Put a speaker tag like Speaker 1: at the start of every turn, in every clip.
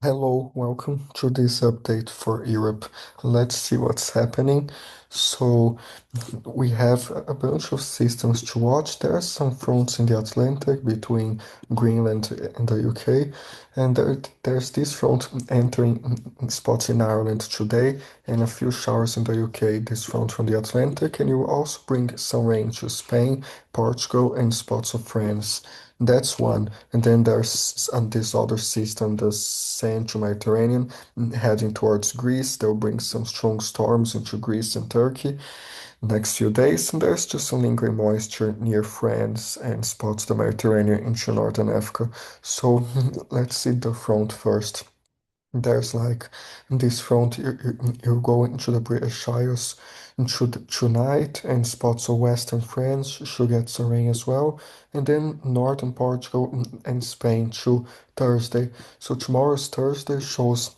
Speaker 1: Hello, welcome to this update for Europe. Let's see what's happening. So, we have a bunch of systems to watch. There are some fronts in the Atlantic between Greenland and the UK, and there's this front entering spots in Ireland today, and a few showers in the UK, this front from the Atlantic, and it will also bring some rain to Spain, Portugal, and spots of France. That's one. And then there's this other system, the Central Mediterranean, heading towards Greece. They'll bring some strong storms into Greece and Turkey next few days. And there's just some lingering moisture near France and spots the Mediterranean into northern Africa. So let's see the front first. There's like this front, you go into the British Isles tonight, and spots of Western France should get some rain as well. And then Northern Portugal and Spain through Thursday. So tomorrow's Thursday shows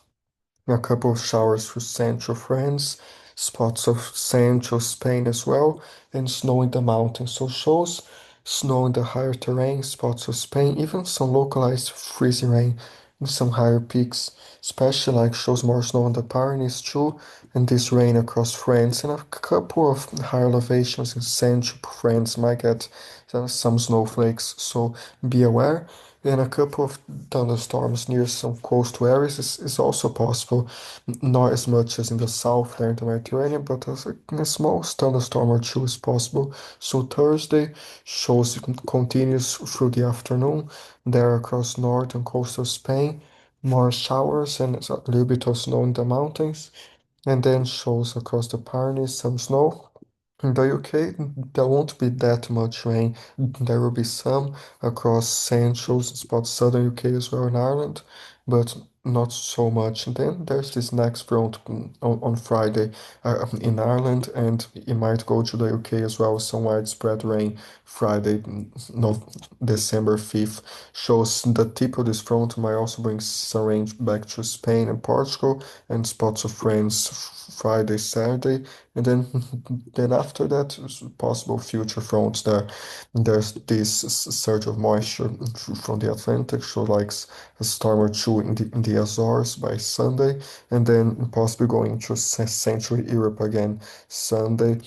Speaker 1: a couple of showers for central France, spots of central Spain as well, and snow in the mountains. So shows snow in the higher terrain, spots of Spain, even some localized freezing rain in some higher peaks, especially like shows more snow in the Pyrenees too, and this rain across France, and a couple of higher elevations in central France might get some snowflakes. So be aware. And a couple of thunderstorms near some coastal areas is also possible. Not as much as in the south there in the Mediterranean, but a small thunderstorm or two is possible. So Thursday shows it continues through the afternoon there across north and coastal Spain. More showers and a little bit of snow in the mountains, and then shows across the Pyrenees some snow. In the UK, there won't be that much rain. There will be some across central spots, southern UK as well in Ireland, but not so much. And then there's this next front on Friday in Ireland, and it might go to the UK as well. Some widespread rain Friday, no, December 5th, shows the tip of this front might also bring some rain back to Spain and Portugal and spots of France Friday, Saturday. And then after that, possible future fronts there. There's this surge of moisture from the Atlantic, so like a storm or two in the Azores by Sunday, and then possibly going to Central Europe again Sunday.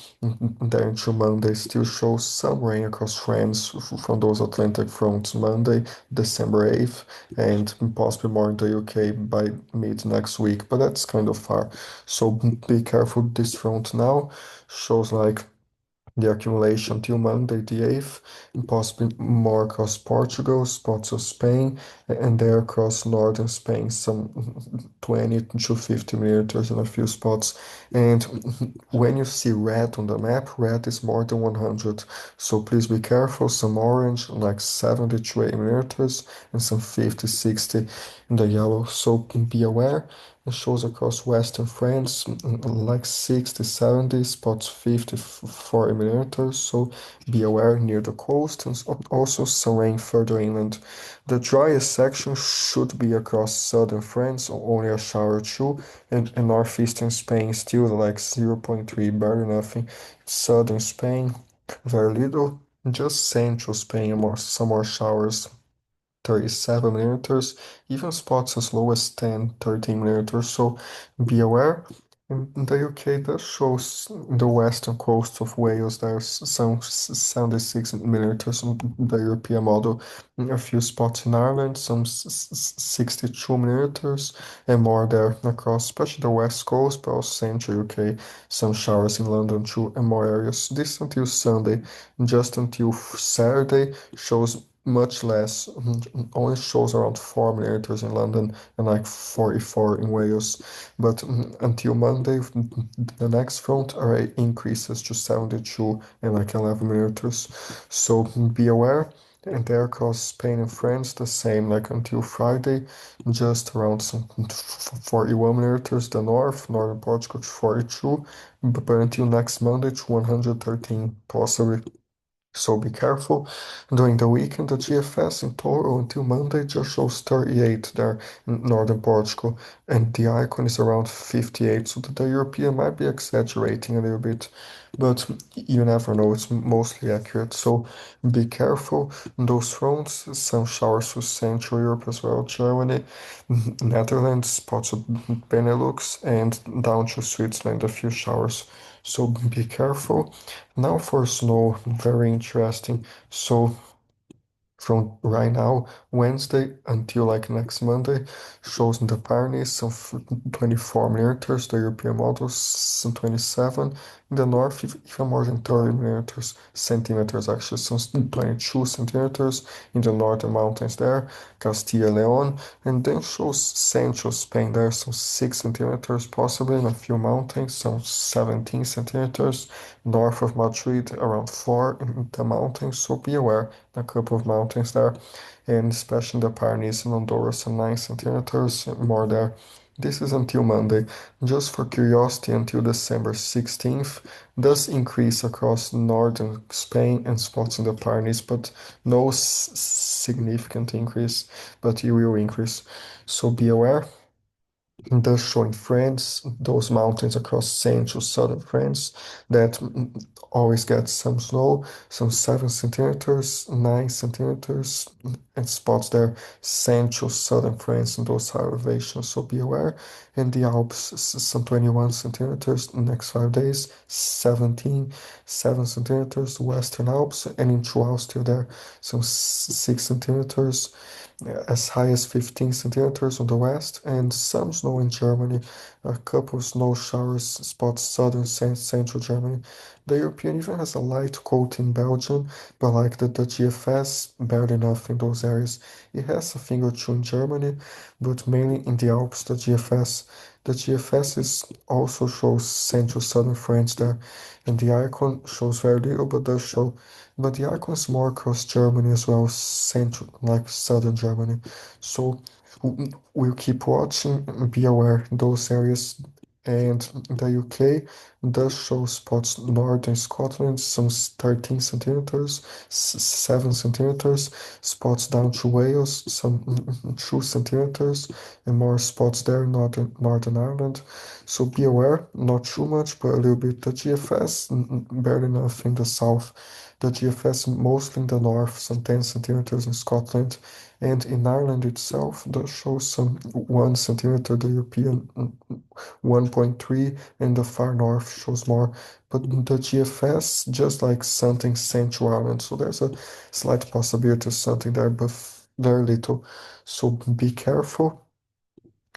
Speaker 1: There into Monday still shows some rain across France from those Atlantic fronts Monday, December 8th, and possibly more in the UK by mid next week, but that's kind of far. So be careful this front now. Shows like the accumulation till Monday the 8th, and possibly more across Portugal, spots of Spain, and there across northern Spain, some 20 to 50 millimeters in a few spots. And when you see red on the map, red is more than 100. So please be careful. Some orange, like 70 to 80 millimeters, and some 50, 60 in the yellow. So be aware. It shows across western France like 60, 70, spots 50, 40 millimeters. So be aware near the coast, and also some rain further inland. The driest section should be across southern France, only a shower or two, and northeastern Spain still like 0.3, barely nothing. Southern Spain, very little. Just central Spain, some more showers. 37 millimeters, even spots as low as 10, 13 millimeters. So be aware. In the UK, that shows the western coast of Wales, there's some 76 millimeters on the European model. In a few spots in Ireland, some 62 millimeters, and more there across, especially the west coast, but also central UK. Some showers in London too, and more areas. This until Sunday, just until Saturday shows much less, only shows around 4 millimeters in London and like 44 in Wales. But until Monday, the next front array increases to 72 and like 11 millimeters. So be aware. And there across Spain and France, the same, like until Friday, just around some 41 millimeters, the northern Portugal to 42, but until next Monday to 113, possibly. So be careful. During the weekend, the GFS in total until Monday just shows 38 there in northern Portugal, and the icon is around 58. So the European might be exaggerating a little bit, but you never know. It's mostly accurate. So be careful. Those fronts, some showers for Central Europe as well, Germany, Netherlands, spots of Benelux, and down to Switzerland, a few showers. So be careful. Now for snow, very interesting. So from right now, Wednesday until like next Monday, shows in the Pyrenees some 24 millimeters, the European models some 27, in the north even more than 30 millimeters, centimeters actually, some 22 centimeters in the northern mountains there, Castilla Leon, and then shows central Spain there, some 6 centimeters possibly in a few mountains, some 17 centimeters, north of Madrid around 4 in the mountains, so be aware a couple of mountains there, and especially in the Pyrenees and Andorra, some 9 centimeters more there. This is until Monday. Just for curiosity, until December 16th, does increase across northern Spain and spots in the Pyrenees, but no significant increase, but it will increase. So be aware. Thus showing France, those mountains across central southern France that always get some snow, some 7 centimeters, 9 centimeters, and spots there, central southern France in those high elevations, so be aware. And the Alps, some 21 centimeters next 5 days, 17, 7 centimeters, Western Alps, and in Chihuahua still there, some 6 centimeters as high as 15 centimeters on the west, and some snow in Germany, a couple of snow showers spot southern central Germany. The European even has a light coat in Belgium, but like the GFS, barely enough in those areas. It has a thing or two in Germany, but mainly in the Alps, the GFS. The GFS is also shows central southern France there, and the icon shows very little, but does show. But the icon is more across Germany as well, central, like southern Germany. So we'll keep watching and be aware in those areas. And the UK does show spots northern Scotland, some 13 centimeters, 7 centimeters, spots down to Wales, some 2 centimeters, and more spots there in Northern Ireland. So be aware, not too much, but a little bit. The GFS, barely enough in the south. The GFS mostly in the north, some 10 centimeters in Scotland, and in Ireland itself, that shows some 1 centimeter, the European 1.3, and the far north shows more. But the GFS, just like something Central Ireland, so there's a slight possibility of something there, but very little. So be careful.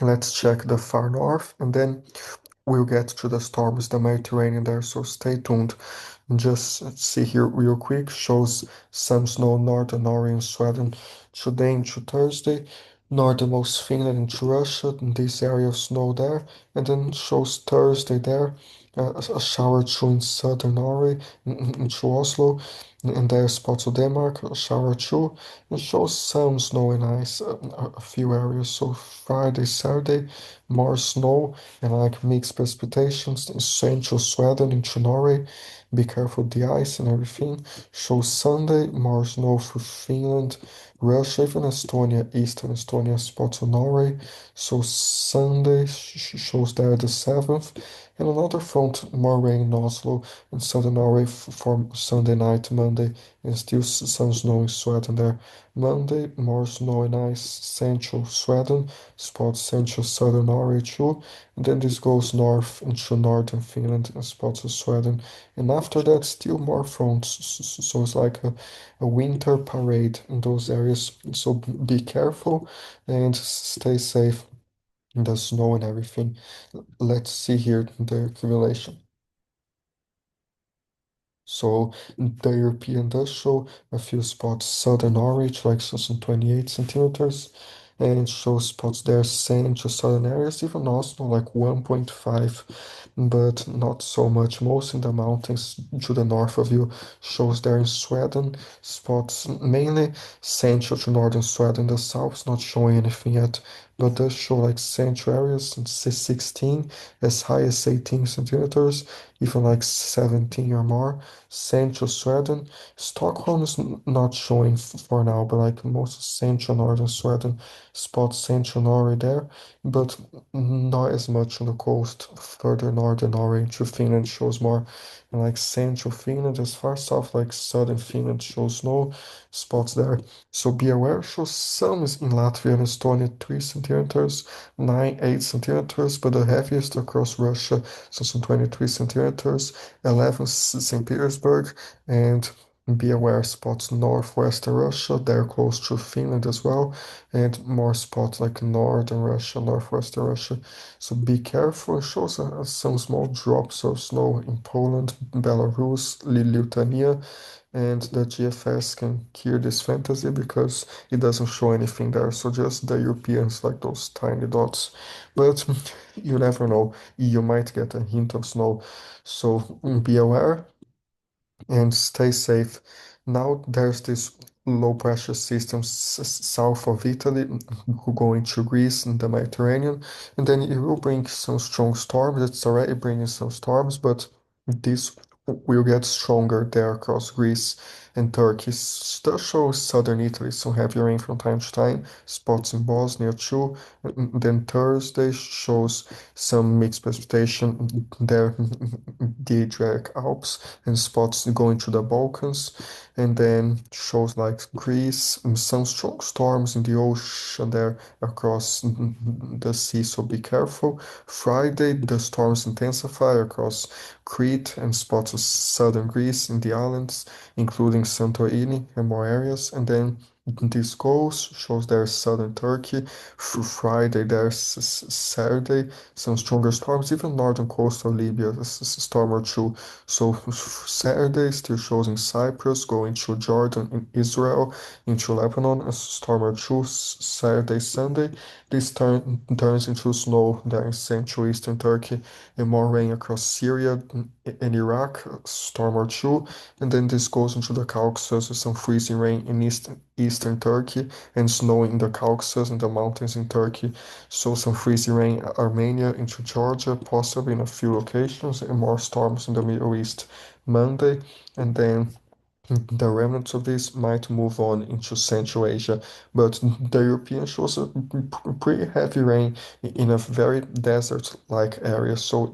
Speaker 1: Let's check the far north, and then we'll get to the storms, the Mediterranean there, so stay tuned. Just see here real quick, shows some snow northern Norway and Sweden today into Thursday, northernmost Finland into Russia, in this area of snow there, and then shows Thursday there, a shower through in southern Norway, into Oslo, and there spots of Denmark, a shower through, and shows some snow and ice, a few areas, so Friday, Saturday, more snow, and like mixed precipitations in central Sweden into Norway. Be careful of the ice and everything. Shows Sunday, more snow for Finland, Russia, even Estonia, eastern Estonia, spots of Norway. So Sunday shows there the 7th. And another front, more rain in Oslo and southern Norway for Sunday night, Monday, and still some snow in Sweden there. Monday, more snow and ice, central Sweden, spots central southern Norway too. And then this goes north into northern Finland and spots of Sweden. And after that, still more fronts. So it's like a winter parade in those areas. So be careful and stay safe in the snow and everything. Let's see here the accumulation. So the European does show a few spots, southern Norwich, like some 28 centimeters, and it shows spots there, central southern areas, even Oslo, like 1.5, but not so much. Most in the mountains to the north of you shows there in Sweden, spots mainly central to northern Sweden. The south's not showing anything yet, but does show like central areas, 16 as high as 18 centimeters, even like 17 or more. Central Sweden, Stockholm is not showing for now, but like most of central northern Sweden, spot central Norway there, but not as much on the coast. Further northern Norway into Finland shows more, and like central Finland, as far south like southern Finland shows no spots there. So be aware, shows some is in Latvia and Estonia 3 centimeters, 9, 8 centimeters, but the heaviest across Russia, so some 23 centimeters, 11 St. Petersburg, and be aware spots northwestern Russia, they're close to Finland as well, and more spots like northern Russia, northwestern Russia. So be careful. It shows some small drops of snow in Poland, Belarus, Lithuania, and the GFS can cure this fantasy because it doesn't show anything there. So just the Europeans like those tiny dots. But you never know. You might get a hint of snow. So be aware and stay safe. Now there's this low pressure system south of Italy who go into Greece and the Mediterranean, and then it will bring some strong storms. It's already bringing some storms, but this will get stronger there across Greece and Turkey. Still shows southern Italy some heavy rain from time to time, spots in Bosnia too. Then Thursday shows some mixed precipitation there, the Adriatic Alps and spots going to the Balkans, and then shows like Greece, and some strong storms in the ocean there across the sea, so be careful. Friday, the storms intensify across Crete and spots of southern Greece in the islands, including Santorini and more areas, and then this goes shows there's southern Turkey. Through Friday, there's Saturday, some stronger storms, even northern coastal Libya, a storm or two. So Saturday still shows in Cyprus, going to Jordan in Israel, into Lebanon, a storm or two. Saturday, Sunday, this turns into snow there in central eastern Turkey, and more rain across Syria and Iraq, a storm or two. And then this goes into the Caucasus with some freezing rain in eastern Turkey and snow in the Caucasus and the mountains in Turkey. So some freezing rain Armenia into Georgia, possibly in a few locations, and more storms in the Middle East Monday. And then the remnants of this might move on into Central Asia, but the European shows a pretty heavy rain in a very desert-like area. So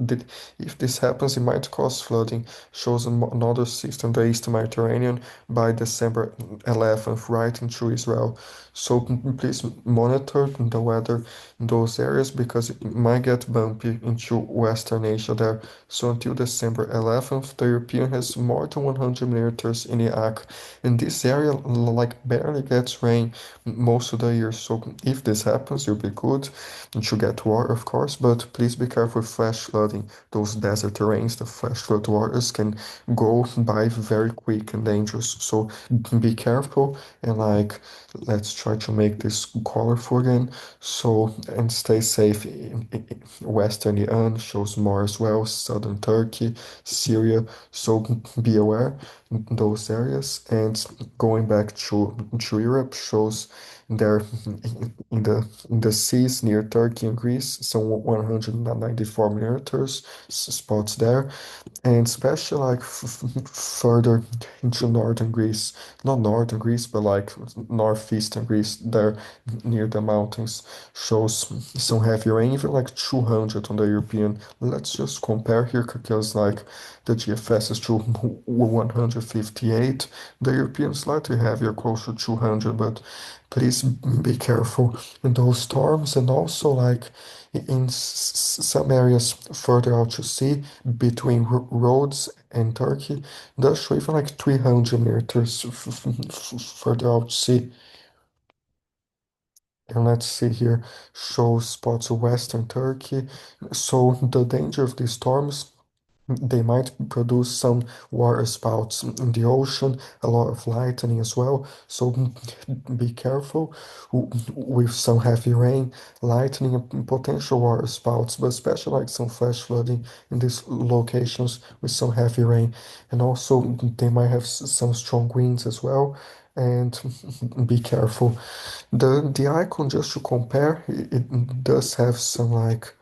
Speaker 1: if this happens, it might cause flooding. Shows another system, the Eastern Mediterranean, by December 11th, right into Israel. So please monitor the weather in those areas because it might get bumpy into Western Asia there. So until December 11th, the European has more than 100 millimeters in the AC, and this area like barely gets rain most of the year. So if this happens, you'll be good and you get water, of course, but please be careful with flash flooding. Those desert terrains, the flash flood waters can go by very quick and dangerous. So be careful and like let's try to make this colorful again. So and stay safe. Western Iran shows more as well, southern Turkey, Syria. So be aware in those areas. And going back to Europe shows there in the seas near Turkey and Greece, some 194 millimeters spots there, and especially like further into northern Greece, not northern Greece, but like northeastern Greece, there near the mountains, shows some heavy rain, even like 200 on the European. Let's just compare here because like the GFS is to 158, the European slightly heavier, closer to 200, but please be careful in those storms and also like in some areas further out to sea between Rhodes and Turkey, does show even like 300 meters further out to sea. And let's see here, shows spots of Western Turkey. So the danger of these storms, they might produce some water spouts in the ocean, a lot of lightning as well. So be careful with some heavy rain, lightning, and potential water spouts, but especially like some flash flooding in these locations with some heavy rain. And also they might have some strong winds as well. and be careful. The icon, just to compare, it does have some like,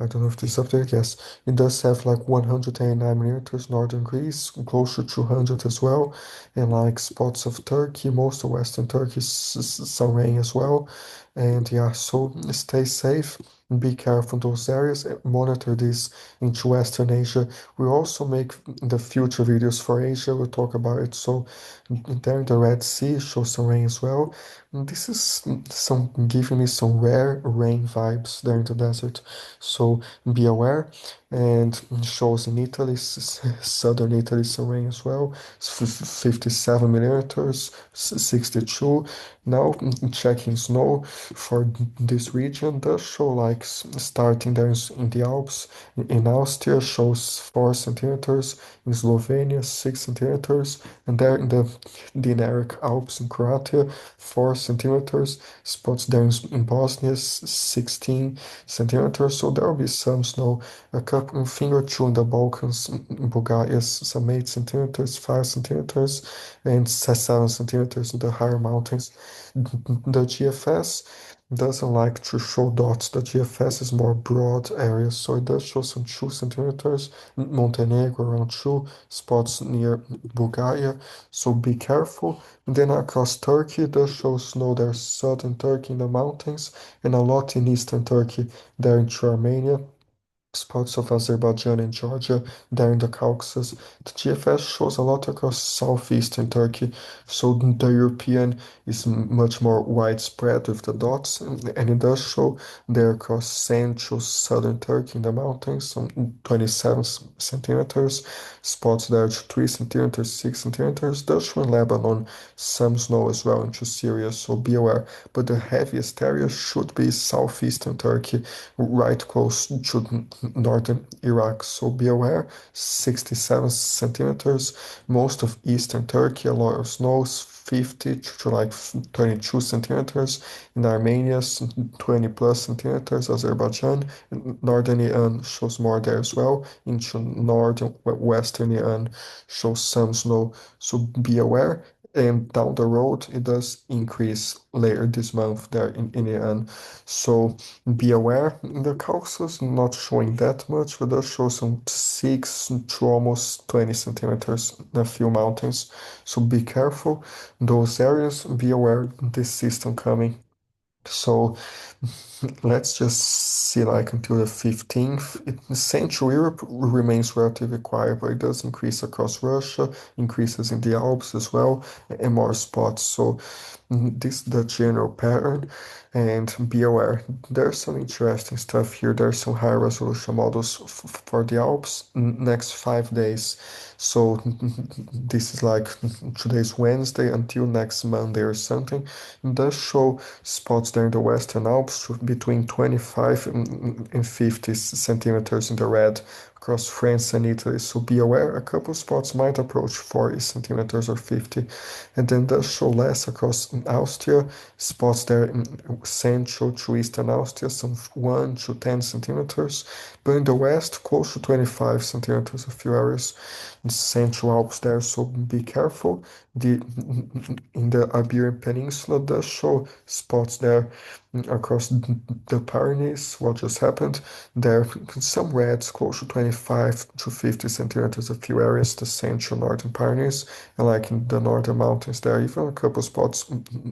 Speaker 1: I don't know if this is updated. Yes, it does have like 189 millimeters northern Greece, close to 200 as well, and like spots of Turkey, most of Western Turkey, some rain as well. And yeah, so stay safe, be careful in those areas, and monitor this into Western Asia. We also make the future videos for Asia, we'll talk about it. So there in the Red Sea shows some rain as well. This is some giving me some rare rain vibes there in the desert. So be aware. And shows in Italy, southern Italy, some rain as well. 57 millimeters, 62. Now checking snow for this region does show like starting there in the Alps. In Austria shows 4 centimeters. In Slovenia 6 centimeters. And there in the Dinaric Alps in Croatia 4 centimeters. Spots there in Bosnia 16 centimeters. So there will be some snow, a couple thing or two in the Balkans, in Bulgaria, some 8 centimeters, 5 centimeters, and 7 centimeters in the higher mountains. The GFS doesn't like to show dots. The GFS is more broad areas, so it does show some 2 centimeters. Montenegro around 2 spots near Bulgaria, so be careful. And then across Turkey, it does show snow. There's southern Turkey in the mountains, and a lot in eastern Turkey, there into Armenia, spots of Azerbaijan and Georgia there in the Caucasus. The GFS shows a lot across southeastern Turkey, so the European is much more widespread with the dots, and it does show there across central southern Turkey in the mountains, some 27 centimeters, spots there to 3 centimeters, 6 centimeters. Does show in Lebanon some snow as well into Syria, so be aware. But the heaviest area should be southeastern Turkey, right close to northern Iraq. So be aware, 67 centimeters. Most of eastern Turkey, a lot of snows, 50 to like 22 centimeters. In Armenia, 20 plus centimeters. Azerbaijan, northern Iran shows more there as well. Into northern western Iran shows some snow. So be aware. And down the road, it does increase later this month there in Iran. So be aware. The Caucasus not showing that much, but does show some 6 to almost 20 centimeters in a few mountains. So be careful. Those areas, be aware this system coming. So let's just see like until the 15th. Central Europe remains relatively quiet, but it does increase across Russia, increases in the Alps as well, and more spots. So this is the general pattern, and be aware. There's some interesting stuff here. There's some high resolution models for the Alps next 5 days. So this is like today's Wednesday until next Monday or something. It does show spots there in the Western Alps between 25 and 50 centimeters in the red across France and Italy. So be aware, a couple spots might approach 40 centimeters or 50, and then does show less across Austria, spots there in central to eastern Austria, some 1 to 10 centimeters, but in the west, close to 25 centimeters, a few areas in Central Alps there, so be careful. The in the Iberian Peninsula does show spots there across the Pyrenees. What just happened? There some reds close to 25 to 50 centimeters, a few areas, the central northern Pyrenees, and like in the northern mountains there, even a couple spots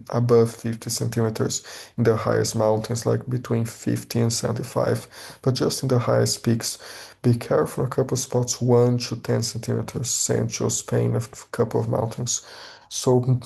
Speaker 1: above 50 centimeters in the highest mountains, like between 50 and 75, but just in the highest peaks. Be careful, a couple spots 1 to 10 centimeters, central Spain, a couple of mountains. So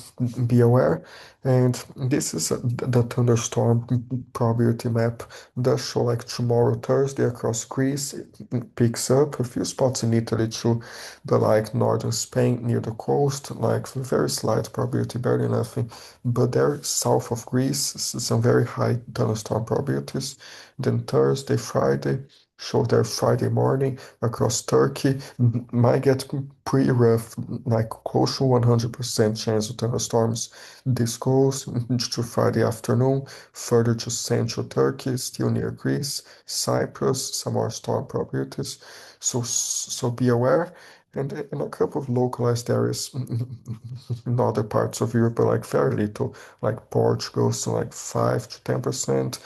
Speaker 1: be aware. And this is the thunderstorm probability map. Does show like tomorrow, Thursday, across Greece. It picks up a few spots in Italy too, but like northern Spain near the coast, like very slight probability, barely nothing. But there, south of Greece, some very high thunderstorm probabilities. Then Thursday, Friday, show there Friday morning across Turkey. Might get pretty rough, like close to 100% chance of thunderstorms. This goes to Friday afternoon, further to central Turkey, still near Greece, Cyprus, some more storm probabilities. So be aware. and a couple of localized areas in other parts of Europe, but like very little, like Portugal, so like 5 to 10%,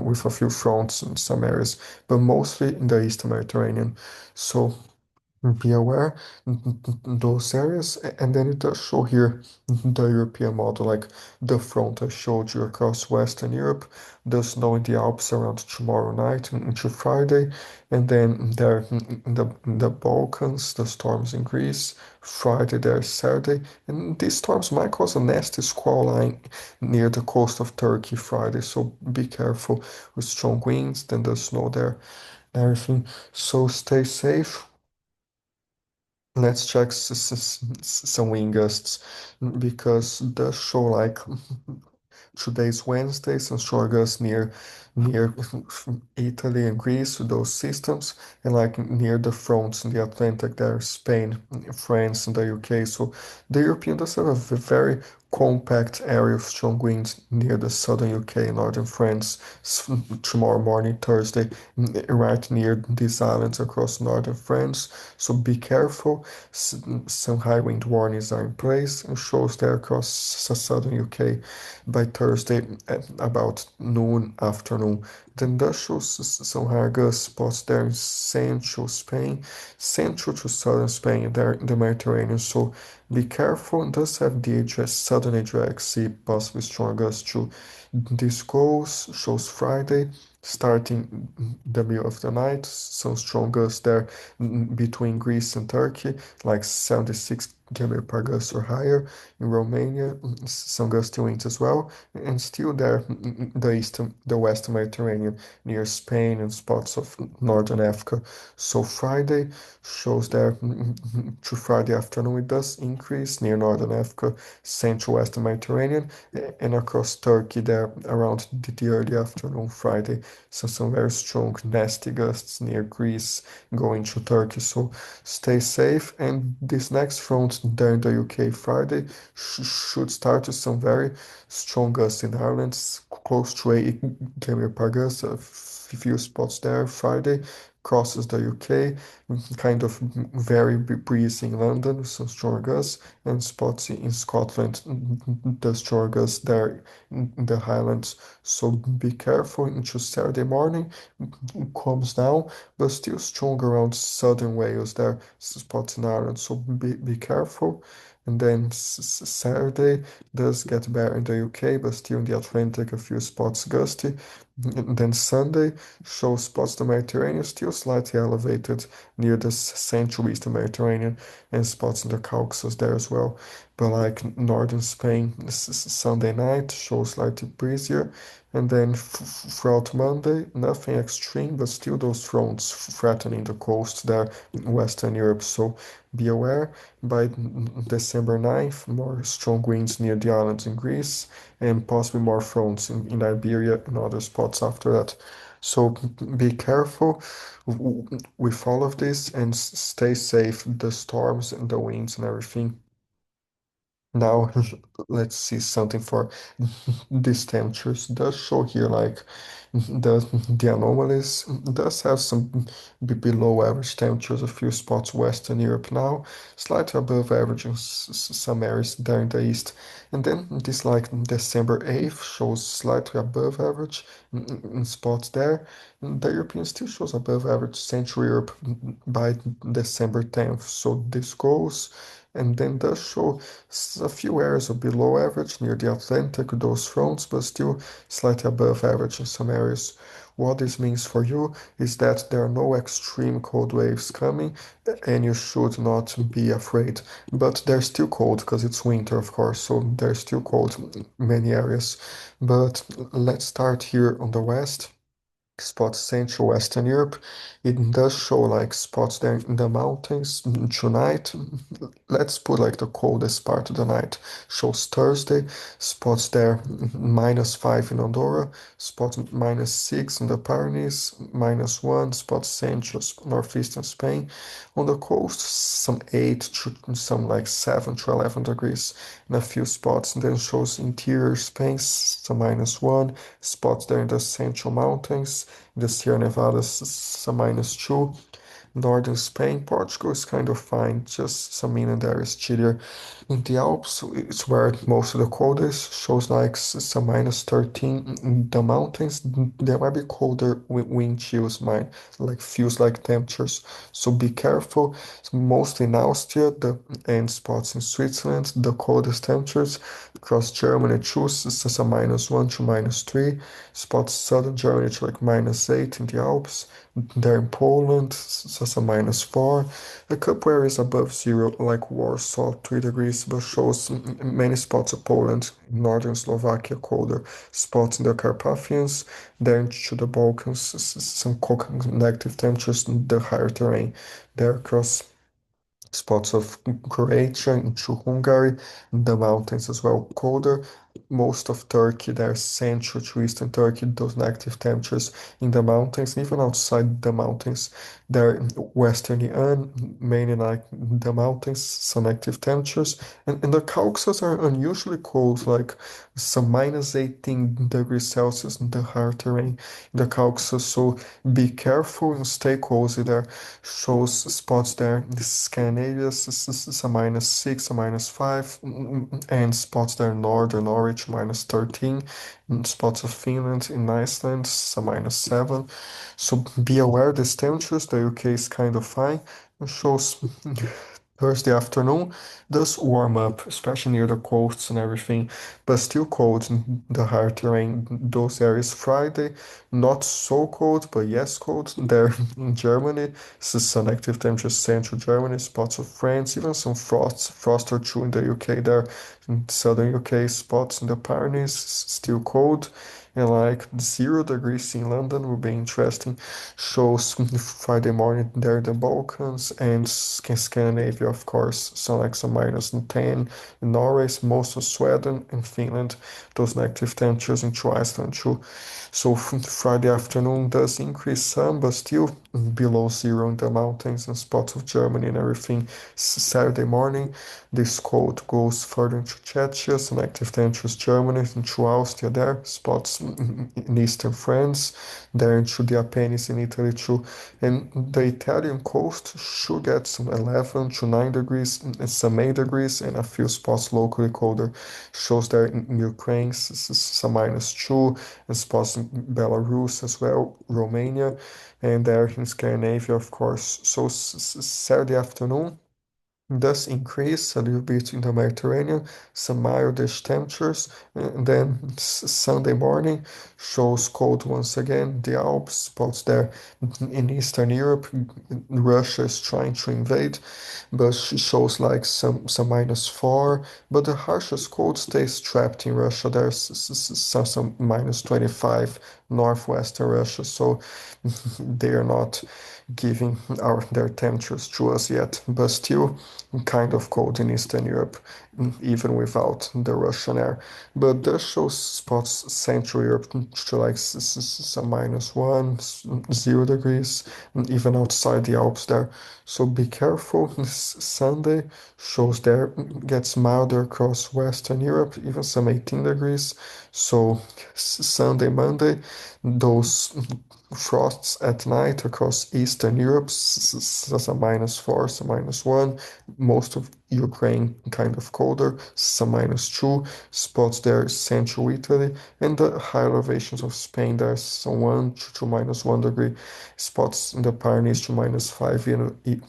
Speaker 1: with a few fronts in some areas, but mostly in the Eastern Mediterranean. So be aware those areas, and then it does show here the European model, like the front I showed you across Western Europe, the snow in the Alps around tomorrow night into Friday, and then there in the Balkans, the storms in Greece, Friday there, Saturday, and these storms might cause a nasty squall line near the coast of Turkey Friday, so be careful with strong winds, then the snow there and everything. So stay safe. Let's check some wind gusts because the show like today's Wednesday, some strong gusts near Italy and Greece with those systems, and like near the fronts in the Atlantic there, Spain, France, and the UK. So the European does have a very compact area of strong winds near the southern UK, northern France, tomorrow morning, Thursday, right near these islands across northern France. So be careful. Some high wind warnings are in place and shows there across southern UK by Thursday at about noon afternoon. Then that shows some higher gust spots there in central Spain, central to southern Spain, there in the Mediterranean. So be careful. It does have the ADS, southern Adriatic Sea, possibly strong gusts too. This goes shows Friday, starting the middle of the night, some strong gusts there between Greece and Turkey, like 76 km per gust or higher. In Romania, some gusty winds as well, and still there, the western Mediterranean, near Spain and spots of northern Africa. So Friday shows there to Friday afternoon, it does increase near northern Africa, central western Mediterranean, and across Turkey there around the early afternoon Friday. So some very strong, nasty gusts near Greece going to Turkey. So stay safe. And this next front there in the UK Friday should start with some very strong gusts in Ireland, close to 80 km per gust. A few spots there Friday, crosses the UK, kind of very breezy in London, some strong gusts, and spots in Scotland, the strong gusts there in the Highlands. So be careful into Saturday morning, it calms down, but still strong around southern Wales there, spots in Ireland. So be careful. And then Saturday does get better in the UK, but still in the Atlantic, a few spots gusty. And then Sunday shows spots the Mediterranean, still slightly elevated near the central eastern Mediterranean, and spots in the Caucasus there as well. But like northern Spain, Sunday night shows slightly breezier. And then throughout Monday, nothing extreme, but still those fronts threatening the coast there in Western Europe. So be aware. By December 9th, more strong winds near the islands in Greece, and possibly more fronts in Iberia and other spots after that. So be careful with all of this and stay safe, the storms and the winds and everything. Now, let's see something for these temperatures. Does show here like the anomalies. Does have some below average temperatures, a few spots Western Europe now, slightly above average in some areas there in the east. And then this like December 8th shows slightly above average in spots there. And the European still shows above average Central Europe by December 10th. So this goes. And then does show a few areas of below average near the Atlantic, those fronts, but still slightly above average in some areas. What this means for you is that there are no extreme cold waves coming, and you should not be afraid. But they're still cold because it's winter, of course, so they're still cold in many areas. But let's start here on the west, spots Central Western Europe. It does show like spots there in the mountains tonight. Let's put like the coldest part of the night. Shows Thursday, spots there -5 in Andorra, spots -6 in the Pyrenees, -1 spots Central, northeastern Spain. On the coast, some 8 to some like 7 to 11 degrees in a few spots. And then shows interior Spain, some -1 spots there in the central mountains, the Sierra Nevadas, some -2. Northern Spain, Portugal is kind of fine, just some inland areas chillier. In the Alps, it's where most of the cold is, shows like some minus 13 in the mountains. There might be colder wind chills, mine, like feels like temperatures. So be careful. It's mostly in Austria and spots in Switzerland, the coldest temperatures. Across Germany, choose some -1 to -3. Spots southern Germany to like -8 in the Alps. There in Poland, some -4. A couple areas above zero, like Warsaw, 3 degrees, but shows many spots of Poland, northern Slovakia colder, spots in the Carpathians, then to the Balkans, some negative temperatures, the higher terrain. There across spots of Croatia into Hungary, the mountains as well colder. Most of Turkey, there's central to eastern Turkey, those negative temperatures in the mountains, even outside the mountains. There, western Iran, mainly like the mountains, some negative temperatures. And the Caucasus are unusually cold, like some -18 degrees Celsius in the higher terrain in the Caucasus. So be careful and stay cozy there. Shows spots there. The Scandinavia is a -6, a -5, and spots there northern Norwich -13, and spots of Finland in Iceland is a -7. So be aware the temperatures. The UK is kind of fine. It shows Thursday afternoon does warm up, especially near the coasts and everything, but still cold in the higher terrain. Those areas Friday, not so cold, but yes, cold. There in Germany, this is some active temperatures, central Germany, spots of France, even some frost or two in the UK there. In southern UK, spots in the Pyrenees, still cold. And like 0 degrees in London will be interesting. Shows Friday morning there in the Balkans and Scandinavia, of course. So like some -10 in Norway, most of Sweden and Finland. Those negative temperatures into Iceland too. So Friday afternoon does increase some, but still below zero in the mountains and spots of Germany and everything. Saturday morning, this cold goes further into Czechia, some active temperatures Germany, into Austria there, spots in eastern France, there into the Apennines in Italy too. And the Italian coast should get some 11 to 9 degrees and some 8 degrees, and a few spots locally colder. Shows there in Ukraine, some -2, and spots in Belarus as well, Romania, and there in Scandinavia, of course. So Saturday afternoon does increase a little bit in the Mediterranean, some mildish temperatures, and then Sunday morning shows cold once again. The Alps spots there in Eastern Europe. Russia is trying to invade, but she shows like some -4. But the harshest cold stays trapped in Russia. There's some -25 northwestern Russia, so they are not giving their temperatures to us yet, but still kind of cold in Eastern Europe, even without the Russian air. But this shows spots Central Europe to like some -1, 0 degrees, even outside the Alps there. So be careful. Sunday shows there gets milder across Western Europe, even some 18 degrees. So Sunday, Monday, those frosts at night across Eastern Europe, some -4, some -1. Most of Ukraine kind of colder, some -2. Spots there, central Italy, and the high elevations of Spain, there's some 1 to -1 degree. Spots in the Pyrenees to -5,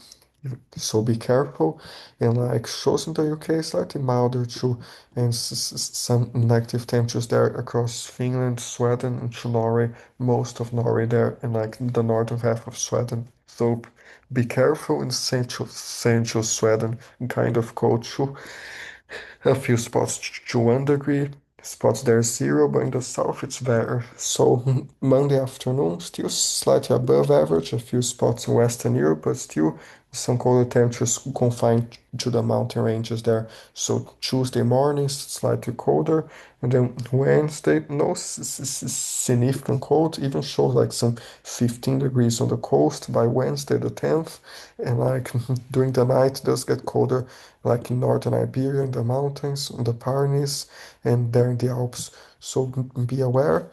Speaker 1: so be careful. And like shows in the UK, slightly milder too, and some negative temperatures there across Finland, Sweden, and to Norway, most of Norway there, and like the northern half of Sweden. So be careful in central Sweden, kind of cold too. A few spots to 1 degree, spots there 0, but in the south it's better. So Monday afternoon, still slightly above average, a few spots in Western Europe, but still some colder temperatures confined to the mountain ranges there. So Tuesday morning, slightly colder, and then Wednesday, no significant cold, even shows like some 15 degrees on the coast by Wednesday the 10th, and like during the night it does get colder, like in northern Iberia, in the mountains, in the Pyrenees, and there in the Alps. So be aware,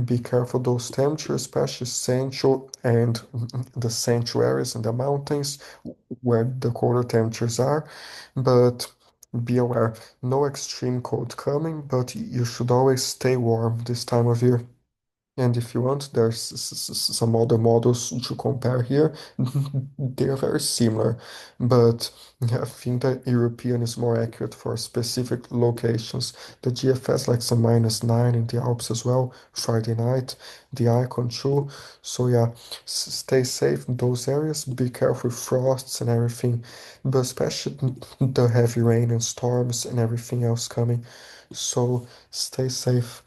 Speaker 1: be careful those temperatures, especially central and the central areas in the mountains where the colder temperatures are. But be aware, no extreme cold coming, but you should always stay warm this time of year. And if you want, there's some other models to compare here. They are very similar, but I think that European is more accurate for specific locations. The GFS like some -9 in the Alps as well, Friday night, the Icon too. So yeah, stay safe in those areas. Be careful with frosts and everything, but especially the heavy rain and storms and everything else coming. So stay safe.